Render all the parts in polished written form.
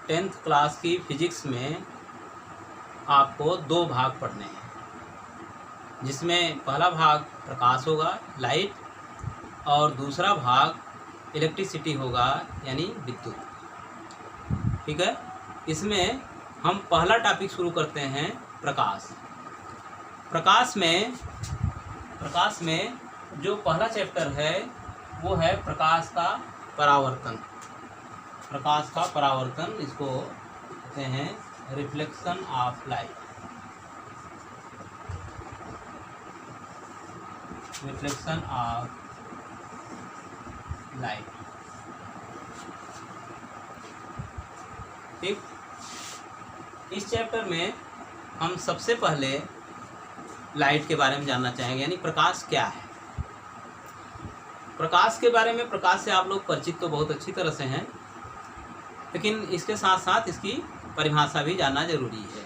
10th class की physics में आपको 2 भाग पढ़ने हैं, जिसमें पहला भाग प्रकाश होगा, लाइट, और दूसरा भाग इलेक्ट्रिसिटी होगा, यानी विद्युत। ठीक है, इसमें हम पहला टॉपिक शुरू करते हैं प्रकाश। प्रकाश में जो पहला चैप्टर है वो है प्रकाश का परावर्तन। प्रकाश का परावर्तन, इसको कहते हैं reflection of light. Reflection of light. ठीक, इस चैप्टर में हम सबसे पहले लाइट के बारे में जानना चाहेंगे, यानी प्रकाश क्या है। प्रकाश के बारे में, प्रकाश से आप लोग परिचित तो बहुत अच्छी तरह से हैं, लेकिन इसके साथ साथ इसकी परिभाषा भी जानना जरूरी है।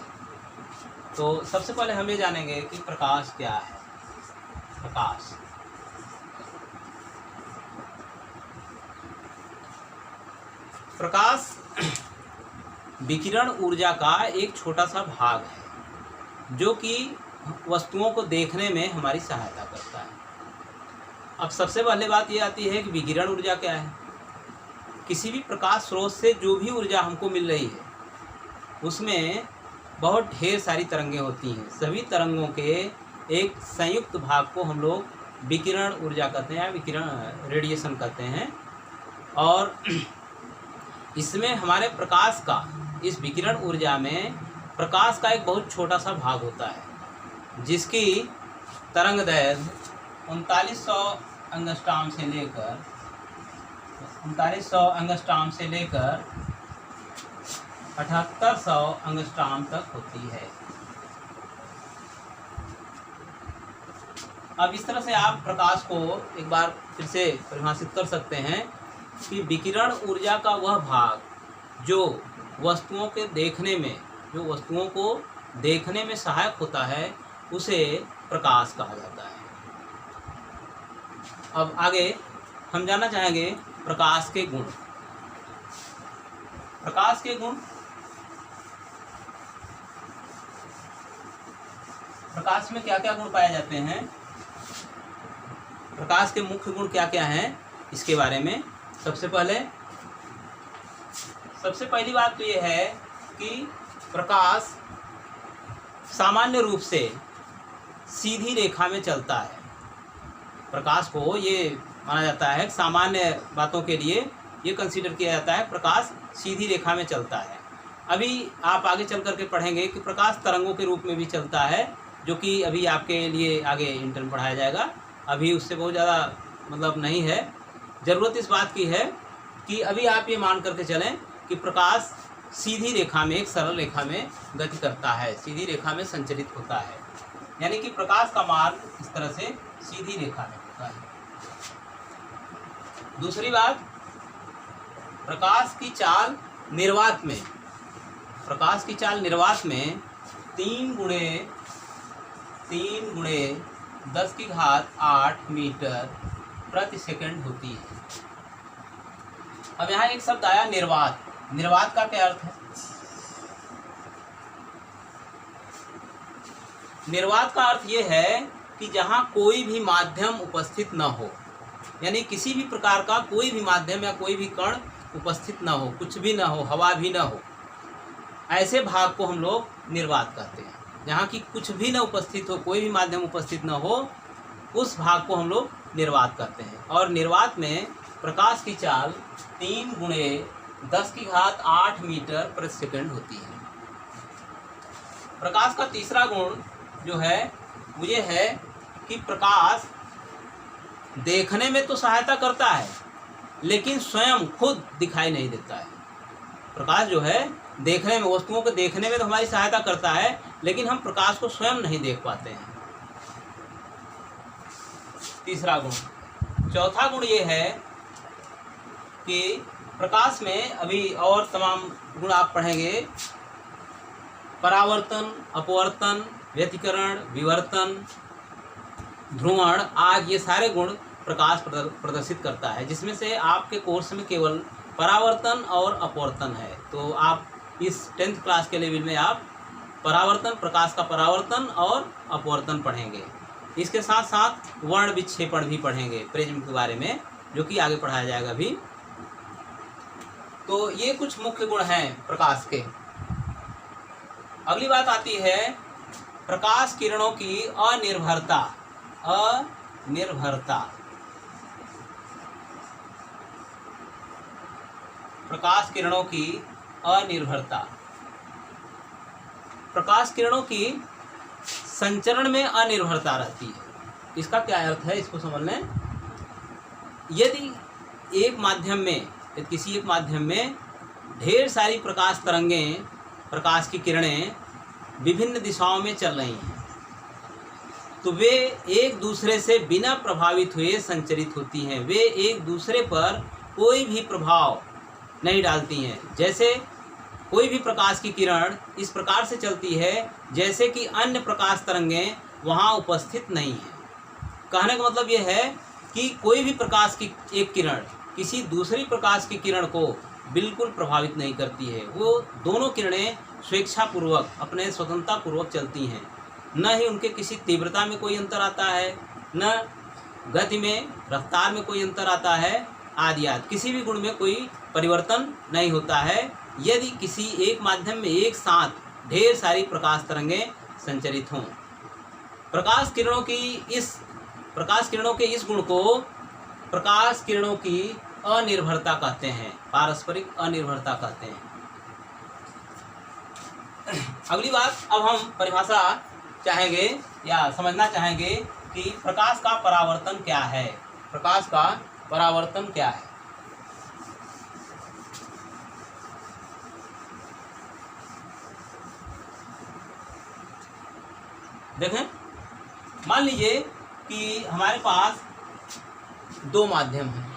तो सबसे पहले हम ये जानेंगे कि प्रकाश क्या है। प्रकाश विकिरण ऊर्जा का एक छोटा सा भाग है जो कि वस्तुओं को देखने में हमारी सहायता करता है। अब सबसे पहले बात ये आती है कि विकिरण ऊर्जा क्या है। किसी भी प्रकाश स्रोत से जो भी ऊर्जा हमको मिल रही है उसमें बहुत ढेर सारी तरंगें होती हैं। सभी तरंगों के एक संयुक्त भाग को हम लोग विकिरण ऊर्जा कहते हैं या विकिरण रेडिएशन कहते हैं। और इसमें हमारे प्रकाश का, इस विकिरण ऊर्जा में प्रकाश का एक बहुत छोटा सा भाग होता है जिसकी तरंगदैर्घ्य 3900 एंगस्ट्रॉम से लेकर 7800 एंगस्ट्रॉम तक होती है। अब इस तरह से आप प्रकाश को एक बार फिर से परिभाषित कर सकते हैं कि विकिरण ऊर्जा का वह भाग जो वस्तुओं को देखने में सहायक होता है उसे प्रकाश कहा जाता है। अब आगे हम जानना चाहेंगे प्रकाश के गुण। प्रकाश में क्या क्या गुण पाए जाते हैं, प्रकाश के मुख्य गुण क्या क्या हैं, इसके बारे में सबसे पहली बात तो ये है कि प्रकाश सामान्य रूप से सीधी रेखा में चलता है। प्रकाश को ये माना जाता है, सामान्य बातों के लिए ये कंसीडर किया जाता है प्रकाश सीधी रेखा में चलता है। अभी आप आगे चल करके पढ़ेंगे कि प्रकाश तरंगों के रूप में भी चलता है, जो कि अभी आपके लिए आगे इंटर्न पढ़ाया जाएगा। अभी उससे बहुत ज़्यादा नहीं है। ज़रूरत इस बात की है कि अभी आप ये मान करके चलें कि प्रकाश सीधी रेखा में, एक सरल रेखा में गति करता है, सीधी रेखा में संचरित होता है, यानी कि प्रकाश का मार्ग इस तरह से सीधी रेखा में होता है। दूसरी बात, प्रकाश की चाल निर्वात में 3 गुणे 10⁸ मीटर प्रति सेकंड होती है। अब यहाँ एक शब्द आया निर्वात। निर्वात का क्या अर्थ है? निर्वात का अर्थ ये है कि जहाँ कोई भी माध्यम उपस्थित न हो, यानी किसी भी प्रकार का कोई भी माध्यम या कोई भी कण उपस्थित न हो, कुछ भी न हो, हवा भी न हो, ऐसे भाग को हम लोग निर्वात कहते हैं। जहाँ की कुछ भी न उपस्थित हो, कोई भी माध्यम उपस्थित न हो, उस भाग को हम लोग निर्वात कहते हैं। और निर्वात में प्रकाश की चाल 3 गुणे 10⁸ मीटर प्रति सेकंड होती है। प्रकाश का तीसरा गुण जो है वो ये है कि प्रकाश देखने में तो सहायता करता है लेकिन स्वयं खुद दिखाई नहीं देता है। प्रकाश जो है देखने में, वस्तुओं को देखने में तो हमारी सहायता करता है, लेकिन हम प्रकाश को स्वयं नहीं देख पाते हैं। तीसरा गुण। चौथा गुण ये है कि प्रकाश में अभी और तमाम गुण आप पढ़ेंगे, परावर्तन, अपवर्तन, व्यतिकरण, विवर्तन, ध्रुवण आदि, ये सारे गुण प्रकाश प्रदर्शित करता है, जिसमें से आपके कोर्स में केवल परावर्तन और अपवर्तन है। तो आप इस 10th क्लास के लेवल में आप परावर्तन, प्रकाश का परावर्तन और अपवर्तन पढ़ेंगे। इसके साथ साथ वर्ण विक्षेपण भी पढ़ेंगे प्रिज्म के बारे में, जो कि आगे पढ़ाया जाएगा अभी। तो ये कुछ मुख्य गुण हैं प्रकाश के। अगली बात आती है प्रकाश किरणों की अनिर्भरता। अनिर्भरता, प्रकाश किरणों की अनिर्भरता। प्रकाश किरणों की संचरण में अनिर्भरता रहती है। इसका क्या अर्थ है, इसको समझ लें। यदि एक माध्यम में, किसी एक माध्यम में ढेर सारी प्रकाश तरंगें, प्रकाश की किरणें विभिन्न दिशाओं में चल रही हैं, तो वे एक दूसरे से बिना प्रभावित हुए संचरित होती हैं। वे एक दूसरे पर कोई भी प्रभाव नहीं डालती हैं। जैसे कोई भी प्रकाश की किरण इस प्रकार से चलती है जैसे कि अन्य प्रकाश तरंगें वहाँ उपस्थित नहीं हैं। कहने का मतलब यह है कि कोई भी प्रकाश की एक किरण किसी दूसरी प्रकाश की किरण को बिल्कुल प्रभावित नहीं करती है। वो दोनों किरणें स्वेच्छापूर्वक, अपने स्वतंत्रतापूर्वक चलती हैं। न ही उनके किसी तीव्रता में कोई अंतर आता है, न गति में, रफ्तार में कोई अंतर आता है, आदि आदि किसी भी गुण में कोई परिवर्तन नहीं होता है यदि किसी एक माध्यम में एक साथ ढेर सारी प्रकाश तरंगें संचरित हों। प्रकाश किरणों के इस गुण को प्रकाश किरणों की अनिर्भरता कहते हैं, पारस्परिक अनिर्भरता कहते हैं। अगली बात, अब हम परिभाषा चाहेंगे या समझना चाहेंगे कि प्रकाश का परावर्तन क्या है। प्रकाश का परावर्तन क्या है? देखें, मान लीजिए कि हमारे पास दो माध्यम हैं।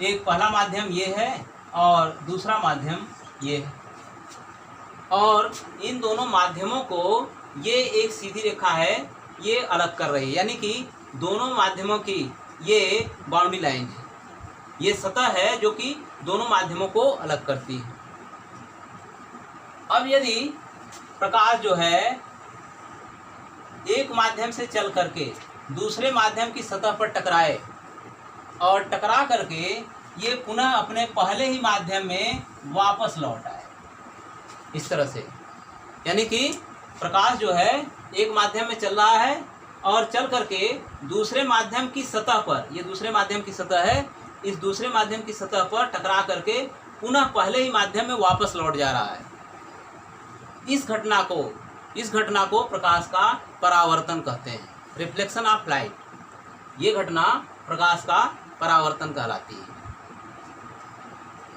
एक पहला माध्यम ये है और दूसरा माध्यम ये है, और इन दोनों माध्यमों को ये एक सीधी रेखा है, ये अलग कर रही है। यानी कि दोनों माध्यमों की ये बाउंड्री लाइन है, ये सतह है जो कि दोनों माध्यमों को अलग करती है। अब यदि प्रकाश जो है एक माध्यम से चल करके दूसरे माध्यम की सतह पर टकराए और टकरा करके ये पुनः अपने पहले ही माध्यम में वापस लौट आए, इस तरह से, यानी कि प्रकाश जो है एक माध्यम में चल रहा है और चल करके दूसरे माध्यम की सतह पर, ये दूसरे माध्यम की सतह है, इस दूसरे माध्यम की सतह पर टकरा करके पुनः पहले ही माध्यम में वापस लौट जा रहा है। इस घटना को प्रकाश का परावर्तन कहते हैं, रिफ्लेक्शन ऑफ लाइट। ये घटना प्रकाश का परावर्तन कहलाती है।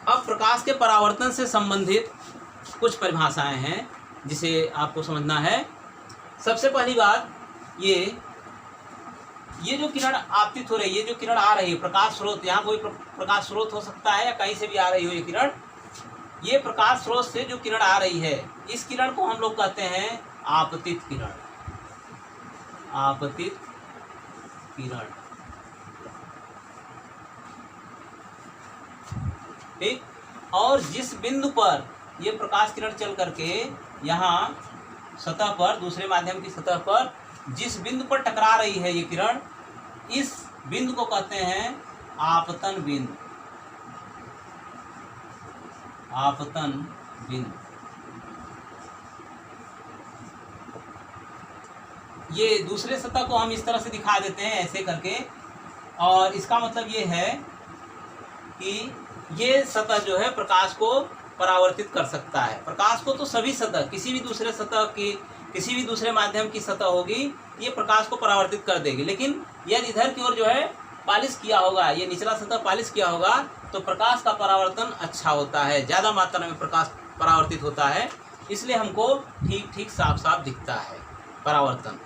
अब प्रकाश के परावर्तन से संबंधित कुछ परिभाषाएं हैं जिसे आपको समझना है। सबसे पहली बात, ये जो किरण आपतित हो रही है, जो किरण आ रही है, प्रकाश स्रोत, यहाँ कोई प्रकाश स्रोत हो सकता है या कहीं से भी आ रही हो ये किरण, ये प्रकाश स्रोत से जो किरण आ रही है, इस किरण को हम लोग कहते हैं आपतित किरण। आपतित किरण, ठीक। और जिस बिंदु पर ये प्रकाश किरण चल करके यहाँ सतह पर, दूसरे माध्यम की सतह पर जिस बिंदु पर टकरा रही है ये किरण, इस बिंदु को कहते हैं आपतन बिंदु। आपतन बिंदु, ये दूसरे सतह को हम इस तरह से दिखा देते हैं ऐसे करके, और इसका मतलब ये है कि ये सतह जो है प्रकाश को परावर्तित कर सकता है। प्रकाश को तो सभी सतह, किसी भी दूसरे सतह की, किसी भी दूसरे माध्यम की सतह होगी, ये प्रकाश को परावर्तित कर देगी। लेकिन यदि इधर की ओर जो है पॉलिश किया होगा, ये निचला सतह पॉलिश किया होगा, तो प्रकाश का परावर्तन अच्छा होता है, ज़्यादा मात्रा में प्रकाश परावर्तित होता है, इसलिए हमको ठीक ठीक साफ साफ दिखता है परावर्तन।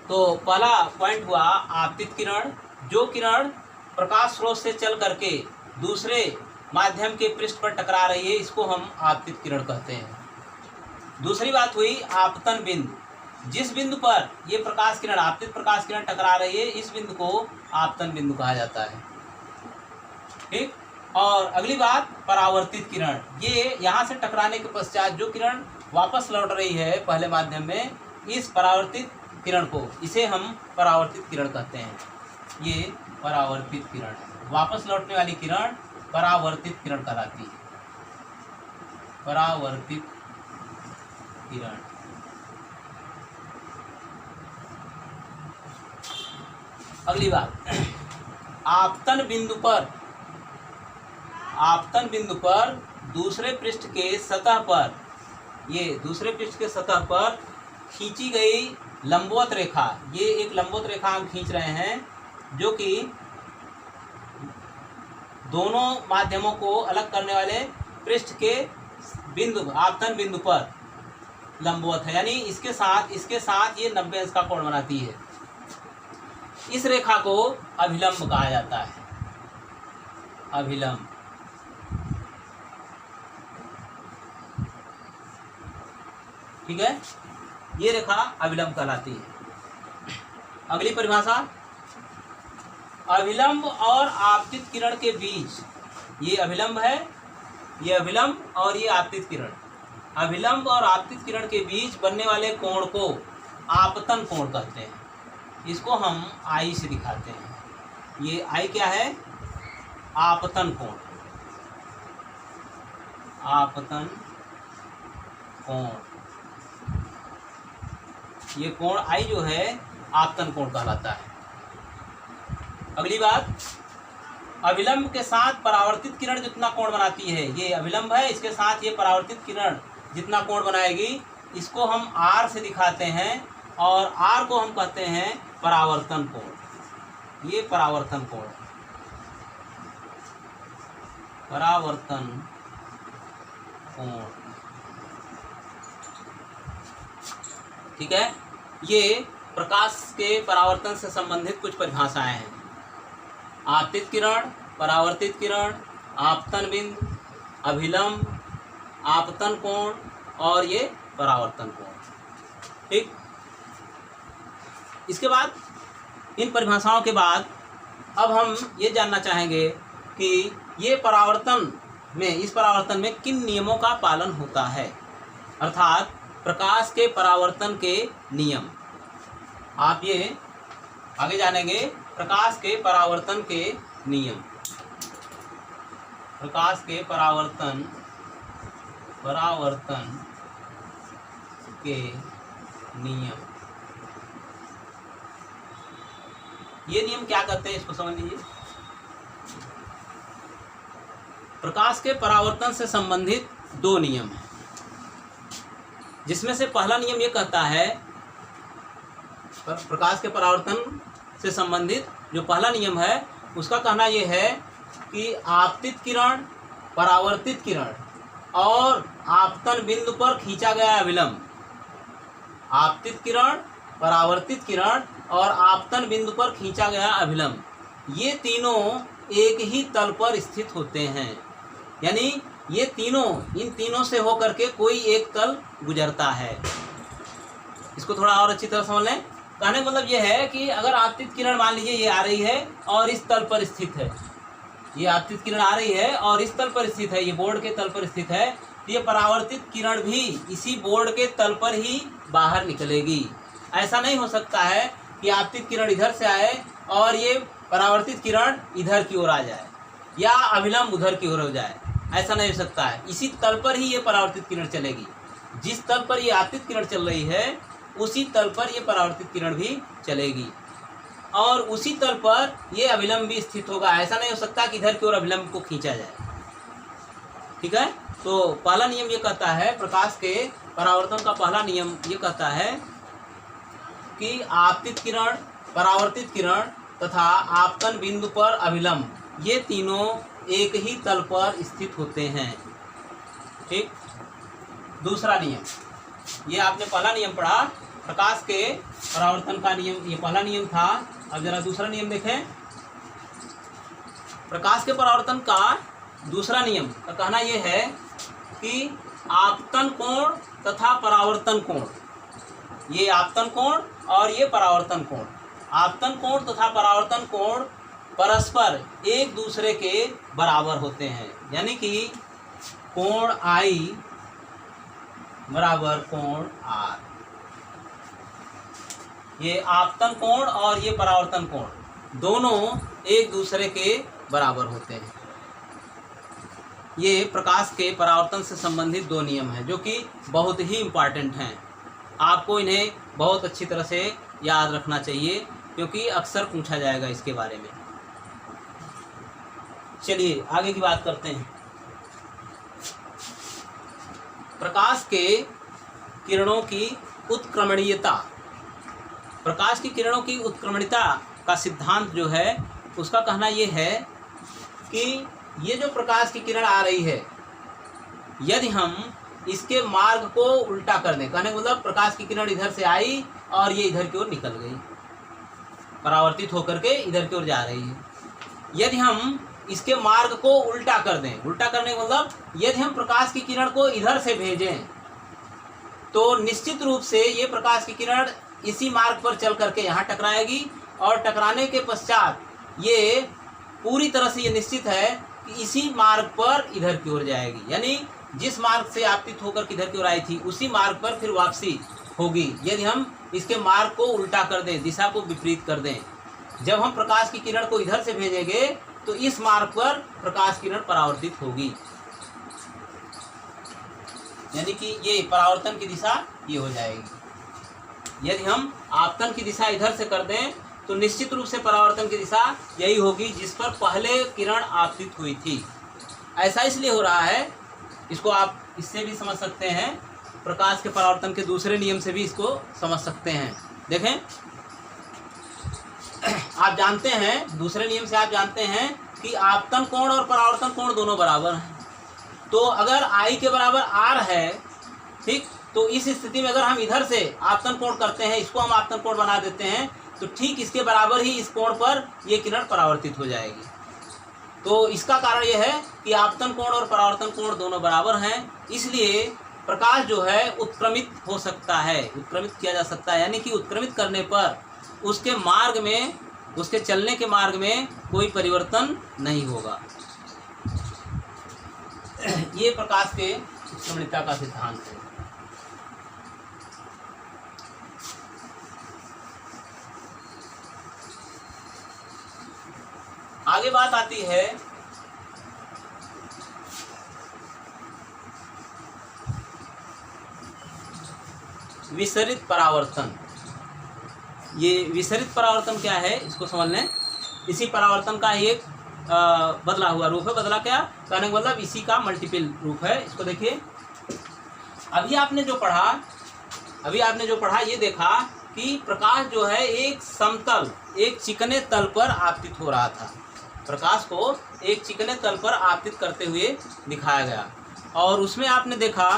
तो पहला पॉइंट हुआ आपतित किरण। जो किरण प्रकाश स्रोत से चल करके दूसरे माध्यम के पृष्ठ पर टकरा रही है, इसको हम आपतित किरण कहते हैं। दूसरी बात हुई आपतन बिंदु। जिस बिंदु पर ये प्रकाश किरण, आपतित प्रकाश किरण टकरा रही है, इस बिंदु को आपतन बिंदु कहा जाता है, ठीक। और अगली बात, परावर्तित किरण। ये यहाँ से टकराने के पश्चात जो किरण वापस लौट रही है पहले माध्यम में, इस परावर्तित किरण को, इसे हम परावर्तित किरण कहते हैं। ये परावर्तित किरण है। वापस लौटने वाली किरण परावर्तित किरण कहलाती है। परावर्तित किरण। अगली बात, आपतन बिंदु पर दूसरे पृष्ठ के सतह पर, ये दूसरे पृष्ठ के सतह पर खींची गई लंबवत रेखा, ये एक लंबवत रेखा हम खींच रहे हैं जो कि दोनों माध्यमों को अलग करने वाले पृष्ठ के बिंदु, आपतन बिंदु पर लंबवत है, यानी इसके साथ ये 90 अंश का कोण बनाती है। इस रेखा को अभिलंब कहा जाता है। अभिलंब। ठीक है, ये रेखा अभिलंब कहलाती है। अगली परिभाषा, अभिलंब और आपतित किरण के बीच, ये अभिलंब है, ये अभिलंब और ये आपतित किरण, अभिलंब और आपतित किरण के बीच बनने वाले कोण को आपतन कोण कहते हैं। इसको हम आई से दिखाते हैं। ये आई क्या है? आपतन कोण। आपतन कोण, ये कोण आई जो है आपतन कोण कहलाता है। अगली बात, अभिलंब के साथ परावर्तित किरण जितना कोण बनाती है, ये अभिलंब है, इसके साथ ये परावर्तित किरण जितना कोण बनाएगी, इसको हम आर से दिखाते हैं और आर को हम कहते हैं परावर्तन कोण। ये परावर्तन कोण, परावर्तन कोण। ठीक है, ये प्रकाश के परावर्तन से संबंधित कुछ परिभाषाएं हैं। आपतित किरण, परावर्तित किरण, आपतन बिंदु, अभिलंब, आपतन कोण और ये परावर्तन कोण। ठीक, इसके बाद इन परिभाषाओं के बाद अब हम ये जानना चाहेंगे कि ये परावर्तन में, इस परावर्तन में किन नियमों का पालन होता है, अर्थात प्रकाश के परावर्तन के नियम। आप ये आगे जानेंगे, प्रकाश के परावर्तन के नियम। प्रकाश के परावर्तन के नियम। ये नियम क्या कहते हैं, इसको समझ लीजिए। प्रकाश के परावर्तन से संबंधित दो नियम हैं, जिसमें से पहला नियम ये कहता है, प्रकाश के परावर्तन से संबंधित जो पहला नियम है उसका कहना ये है कि आपतित किरण, परावर्तित किरण और आपतन बिंदु पर खींचा गया अभिलंब, आपतित किरण, परावर्तित किरण और आपतन बिंदु पर खींचा गया अभिलंब, ये तीनों एक ही तल पर स्थित होते हैं। यानी ये तीनों, इन तीनों से होकर के कोई एक तल गुजरता है। इसको थोड़ा और अच्छी तरह समझ लें। कहने का मतलब ये है कि अगर आपतित किरण मान लीजिए ये आ रही है और इस तल पर स्थित है, ये आपतित किरण आ रही है और इस तल पर स्थित है, ये बोर्ड के तल पर स्थित है, तो ये परावर्तित किरण भी इसी बोर्ड के तल पर ही बाहर निकलेगी। ऐसा नहीं हो सकता है कि आपतित किरण इधर से आए और ये परावर्तित किरण इधर की ओर आ जाए या अभिलंब उधर की ओर हो जाए, ऐसा नहीं हो सकता है। इसी तल पर ही ये परावर्तित किरण चलेगी। जिस तल पर ये आपतित किरण चल रही है उसी तल पर ये परावर्तित किरण भी चलेगी और उसी तल पर ये अभिलंब भी स्थित होगा। ऐसा नहीं हो सकता कि इधर की ओर अभिलंब को खींचा जाए। ठीक है, तो पहला नियम ये कहता है, प्रकाश के परावर्तन का पहला नियम ये कहता है कि आपतित किरण, परावर्तित किरण तथा आपतन बिंदु पर अभिलंब, ये तीनों एक ही तल पर स्थित होते हैं। ठीक, दूसरा नियम, ये आपने पहला नियम पढ़ा, प्रकाश के परावर्तन का नियम, ये पहला नियम था। अब जरा दूसरा नियम देखें। प्रकाश के परावर्तन का दूसरा नियम का कहना यह है कि आपतन कोण तथा परावर्तन कोण, ये आपतन कोण और ये परावर्तन कोण, आपतन कोण तथा परावर्तन कोण परस्पर एक दूसरे के बराबर होते हैं, यानी कि कोण I बराबर कोण R। ये आपतन कोण और ये परावर्तन कोण दोनों एक दूसरे के बराबर होते हैं। ये प्रकाश के परावर्तन से संबंधित दो नियम हैं जो कि बहुत ही इम्पॉर्टेंट हैं। आपको इन्हें बहुत अच्छी तरह से याद रखना चाहिए क्योंकि अक्सर पूछा जाएगा इसके बारे में। चलिए आगे की बात करते हैं। प्रकाश के किरणों की उत्क्रमणीयता। प्रकाश की किरणों की उत्क्रमणीयता का सिद्धांत जो है उसका कहना ये है कि ये जो प्रकाश की किरण आ रही है, यदि हम इसके मार्ग को उल्टा कर दें, कहने का मतलब प्रकाश की किरण इधर से आई और ये इधर की ओर निकल गई, परावर्तित होकर के इधर की ओर जा रही है। यदि हम इसके मार्ग को उल्टा कर दें, उल्टा करने का मतलब यदि हम प्रकाश की किरण को इधर से भेजें तो निश्चित रूप से ये प्रकाश की किरण इसी मार्ग पर चल करके यहाँ टकराएगी और टकराने के पश्चात ये पूरी तरह से ये निश्चित है कि इसी मार्ग पर इधर की ओर जाएगी, यानी जिस मार्ग से आपतित होकर इधर की ओर आई थी उसी मार्ग पर फिर वापसी होगी यदि हम इसके मार्ग को उल्टा कर दें, दिशा को विपरीत कर दें। जब हम प्रकाश की किरण को इधर से भेजेंगे तो इस मार्ग पर प्रकाश किरण परावर्तित होगी, यानी कि ये परावर्तन की दिशा ये हो जाएगी। यदि हम आपतन की दिशा इधर से कर दें तो निश्चित रूप से परावर्तन की दिशा यही होगी जिस पर पहले किरण आपतित हुई थी। ऐसा इसलिए हो रहा है, इसको आप इससे भी समझ सकते हैं, प्रकाश के परावर्तन के दूसरे नियम से भी इसको समझ सकते हैं। देखें, आप जानते हैं, दूसरे नियम से आप जानते हैं कि आपतन कोण और परावर्तन कोण दोनों बराबर हैं। तो अगर I के बराबर R है, ठीक, तो इस स्थिति में अगर हम इधर से आपतन कोण करते हैं, इसको हम आपतन कोण बना देते हैं, तो ठीक इसके बराबर ही इस कोण पर ये किरण परावर्तित हो जाएगी। तो इसका कारण यह है कि आपतन कोण और परावर्तन कोण दोनों बराबर हैं, इसलिए प्रकाश जो है उत्क्रमित हो सकता है, उत्क्रमित किया जा सकता है, यानी कि उत्क्रमित करने पर उसके मार्ग में, उसके चलने के मार्ग में कोई परिवर्तन नहीं होगा। ये प्रकाश के उत्क्रमणीयता का सिद्धांत है। आगे बात आती है विसरित परावर्तन। ये विसरित परावर्तन क्या है इसको समझ लें। इसी परावर्तन का एक बदला हुआ रूप है। बदला क्या, कहने का मतलब इसी का मल्टीपल रूप है। इसको देखिए, अभी आपने जो पढ़ा ये देखा कि प्रकाश जो है एक समतल, एक चिकने तल पर आपतित हो रहा था। प्रकाश को एक चिकने तल पर आपतित करते हुए दिखाया गया और उसमें आपने देखा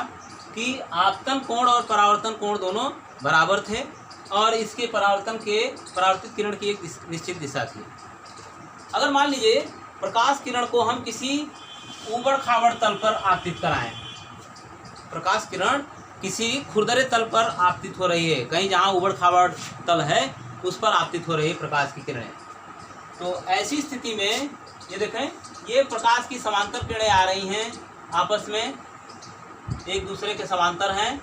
कि आपतन कोण और परावर्तन कोण दोनों बराबर थे और इसके परावर्तित किरण की एक निश्चित दिशा थी। अगर मान लीजिए प्रकाश किरण को हम किसी ऊबड़ खाबड़ तल पर आपतित कराएं, प्रकाश किरण किसी खुरदरे तल पर आपतित हो रही है, कहीं जहाँ ऊबड़ खाबड़ तल है उस पर आपतित हो रही है प्रकाश की किरणें, तो ऐसी स्थिति में ये देखें, ये प्रकाश की समांतर किरणें आ रही हैं, आपस में एक दूसरे के समांतर हैं।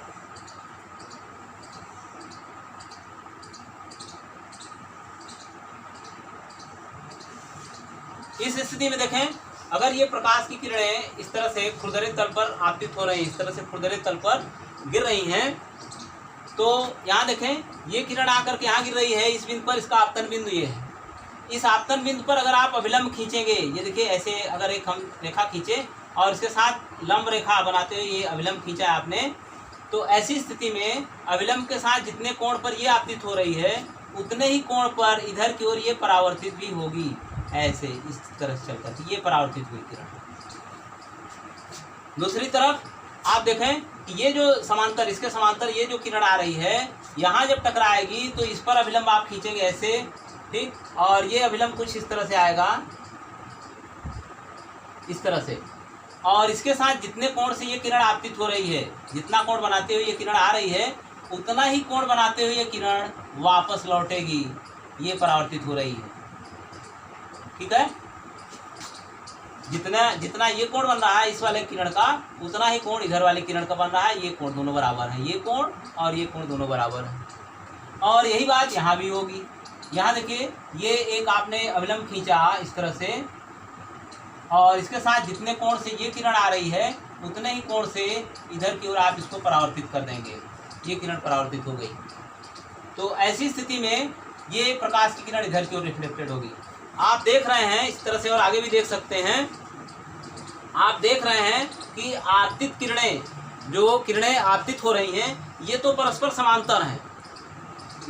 इस स्थिति में देखें, अगर ये प्रकाश की किरणें इस तरह से खुरदरे तल पर आपतित हो रही हैं, इस तरह से खुरदरे तल पर गिर रही हैं, तो यहाँ देखें ये किरण आकर के यहाँ गिर रही है, इस बिंदु पर इसका आपतन बिंदु ये है। इस आपतन बिंदु पर अगर आप अभिलंब खींचेंगे, ये देखिए ऐसे अगर एक हम रेखा खींचे और इसके साथ लंब रेखा बनाते हुए ये अभिलंब खींचा है आपने, तो ऐसी स्थिति में अभिलंब के साथ जितने कोण पर ये आपतित हो रही है उतने ही कोण पर इधर की ओर ये परावर्तित भी होगी। ऐसे इस तरह से चलकर ये परावर्तित हुई किरण। दूसरी तरफ आप देखें कि ये जो समांतर, इसके समांतर ये जो किरण आ रही है, यहाँ जब टकराएगी तो इस पर अभिलंब आप खींचेंगे ऐसे, ठीक, और ये अभिलंब कुछ इस तरह से आएगा, इस तरह से, और इसके साथ जितने कोण से ये किरण आपतित हो रही है, जितना कोण बनाते हुए ये किरण आ रही है उतना ही कोण बनाते हुए ये किरण वापस लौटेगी, ये परावर्तित हो रही है। ठीक है। जितना ये कोण बन रहा है इस वाले किरण का, उतना ही कोण इधर वाले किरण का बन रहा है। ये कोण दोनों बराबर हैं, ये कोण और ये कोण दोनों बराबर हैं। और यही बात यहाँ भी होगी। यहाँ देखिए, ये एक आपने अविलंब खींचा इस तरह से, और इसके साथ जितने कोण से ये किरण आ रही है उतने ही कोण से इधर की ओर आप इसको परावर्तित कर देंगे। ये किरण परावर्तित हो गई। तो ऐसी स्थिति में ये प्रकाश की किरण इधर की ओर रिफ्लेक्टेड होगी। आप देख रहे हैं इस तरह से, और आगे भी देख सकते हैं। आप देख रहे हैं कि आपतित किरणें, जो किरणें आपतित हो रही हैं, ये तो परस्पर समांतर हैं,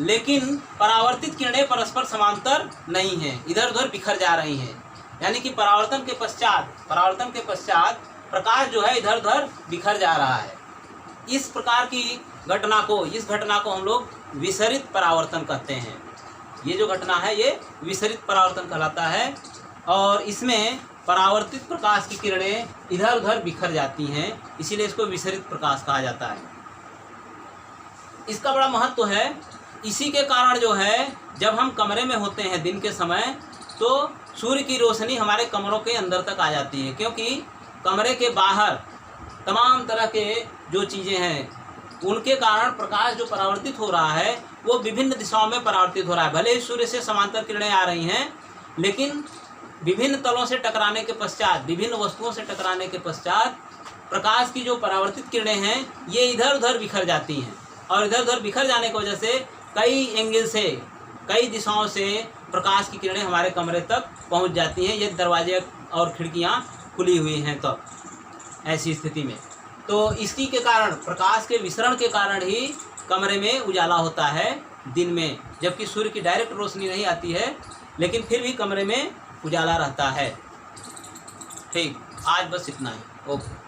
लेकिन परावर्तित किरणें परस्पर समांतर नहीं हैं, इधर उधर बिखर जा रही हैं। यानी कि परावर्तन के पश्चात प्रकाश जो है इधर उधर बिखर जा रहा है। इस प्रकार की घटना को हम लोग विसरित परावर्तन कहते हैं। ये जो घटना है ये विसरित परावर्तन कहलाता है, और इसमें परावर्तित प्रकाश की किरणें इधर उधर बिखर जाती हैं, इसीलिए इसको विसरित प्रकाश कहा जाता है। इसका बड़ा महत्व है। इसी के कारण जो है, जब हम कमरे में होते हैं दिन के समय, तो सूर्य की रोशनी हमारे कमरों के अंदर तक आ जाती है, क्योंकि कमरे के बाहर तमाम तरह के जो चीज़ें हैं उनके कारण प्रकाश जो परावर्तित हो रहा है वो विभिन्न दिशाओं में परावर्तित हो रहा है। भले ही सूर्य से समांतर किरणें आ रही हैं, लेकिन विभिन्न तलों से टकराने के पश्चात, विभिन्न वस्तुओं से टकराने के पश्चात प्रकाश की जो परावर्तित किरणें हैं ये इधर उधर बिखर जाती हैं, और इधर उधर बिखर जाने की वजह से कई एंगल से, कई दिशाओं से प्रकाश की किरणें हमारे कमरे तक पहुंच जाती हैं। ये दरवाजे और खिड़कियां खुली हुई हैं तो ऐसी स्थिति में, तो इसी के कारण, प्रकाश के विसरण के कारण ही कमरे में उजाला होता है दिन में, जबकि सूर्य की डायरेक्ट रोशनी नहीं आती है, लेकिन फिर भी कमरे में उजाला रहता है। ठीक, आज बस इतना ही। ओके।